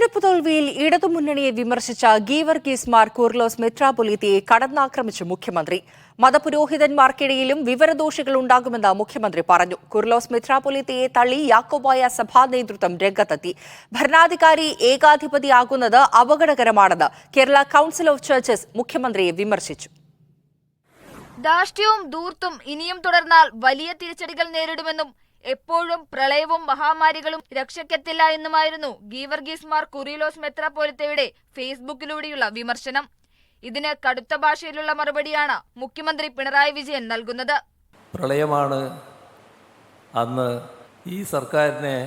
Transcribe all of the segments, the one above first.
തെരഞ്ഞെടുപ്പ് തോൽവിയിൽ ഇടതുമുന്നണിയെ വിമർശിച്ച ഗീവർഗീസ് മാർ കൂർലോസ് മെത്രാപൊലീത്തയെ കടന്നാക്രമിച്ചു മുഖ്യമന്ത്രി. മതപുരോഹിതന്മാർക്കിടയിലും വിവരദോഷികൾ ഉണ്ടാകുമെന്ന് മുഖ്യമന്ത്രി പറഞ്ഞു. കൂർലോസ് മെത്രാപൊലീത്തയെ തള്ളി യാക്കോബായ സഭാ നേതൃത്വം രംഗത്തെത്തി. ഭരണാധികാരി ഏകാധിപതിയാകുന്നത് അപകടകരമാണെന്ന് കേരള കൌൺസിൽ ഓഫ് ചർച്ചസ് മുഖ്യമന്ത്രിയെ വിമർശിച്ചു. ധാർഷ്ട്യവും ധൂർത്തും ഇനിയും തുടർന്നാൽ വലിയ തിരിച്ചടികൾ നേരിടുമെന്നും എപ്പോഴും പ്രളയവും മഹാമാരികളും രക്ഷയ്ക്കെത്തില്ല എന്നുമായിരുന്നു ഗീവർഗീസ് മാർ കൂറിലോസ് മെത്രാപ്പൊലീത്തയുടെ ഫേസ്ബുക്കിലൂടെയുള്ള വിമർശനം. ഇതിന് കടുത്ത ഭാഷയിലുള്ള മറുപടിയാണ് മുഖ്യമന്ത്രി പിണറായി വിജയൻ നൽകുന്നത്. പ്രളയമാണ് അന്ന് ഈ സർക്കാരിനെ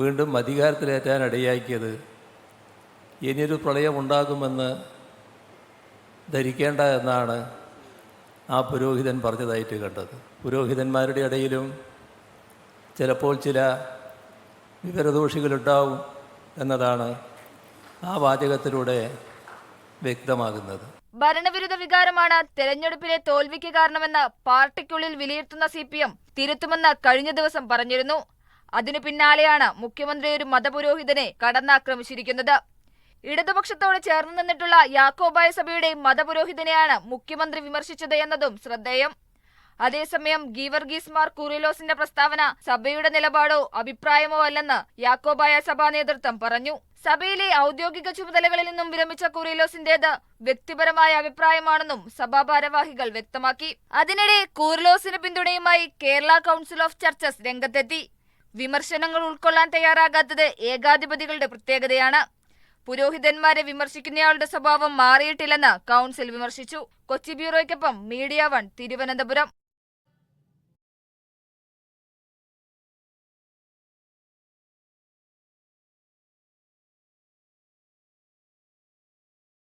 വീണ്ടും അധികാരത്തിലേറ്റാൻ ഇടയാക്കിയത്. ഇനിയൊരു പ്രളയം ഉണ്ടാകുമെന്ന് ധരിക്കേണ്ട എന്നാണ് ആ പുരോഹിതൻ പറഞ്ഞതായിട്ട് കണ്ടത്. പുരോഹിതന്മാരുടെ ഇടയിലും ചിലപ്പോൾ ചില വിവരദോഷികളുണ്ടാവും എന്നതാണ് ആ വാചകത്തിലൂടെ വ്യക്തമാകുന്നത്. ഭരണവിരുദ്ധ വികാരമാണ് തെരഞ്ഞെടുപ്പിലെ തോൽവിക്ക് കാരണമെന്ന് പാർട്ടിക്കുള്ളിൽ വിലയിരുത്തുന്ന CPM തിരുത്തുമെന്ന് കഴിഞ്ഞ ദിവസം പറഞ്ഞിരുന്നു. അതിനു പിന്നാലെയാണ് മുഖ്യമന്ത്രി ഒരു മതപുരോഹിതനെ കടന്നാക്രമിച്ചിരിക്കുന്നത്. ഇടതുപക്ഷത്തോട് ചേർന്ന് നിന്നിട്ടുള്ള യാക്കോബായ സഭയുടെ മതപുരോഹിതനെയാണ് മുഖ്യമന്ത്രി വിമർശിച്ചത് എന്നതും ശ്രദ്ധേയം. അതേസമയം ഗീവർഗീസ് മാർ കൂറിലോസിന്റെ പ്രസ്താവന സഭയുടെ നിലപാടോ അഭിപ്രായമോ അല്ലെന്ന് യാക്കോബായ സഭാ നേതൃത്വം പറഞ്ഞു. സഭയിലെ ഔദ്യോഗിക ചുമതലകളിൽ നിന്നും വിരമിച്ച കൂറിലോസിന്റേത് വ്യക്തിപരമായ അഭിപ്രായമാണെന്നും സഭാ ഭാരവാഹികൾ വ്യക്തമാക്കി. അതിനിടെ കൂറിലോസിന് പിന്തുണയുമായി കേരള കൌൺസിൽ ഓഫ് ചർച്ചസ് രംഗത്തെത്തി. വിമർശനങ്ങൾ ഉൾക്കൊള്ളാൻ തയ്യാറാകാത്തത് ഏകാധിപതികളുടെ പ്രത്യേകതയാണ്. പുരോഹിതന്മാരെ വിമർശിക്കുന്നയാളുടെ സ്വഭാവം മാറിയിട്ടില്ലെന്ന് കൌൺസിൽ വിമർശിച്ചു. കൊച്ചി ബ്യൂറോയ്ക്കൊപ്പം മീഡിയ 1 തിരുവനന്തപുരം.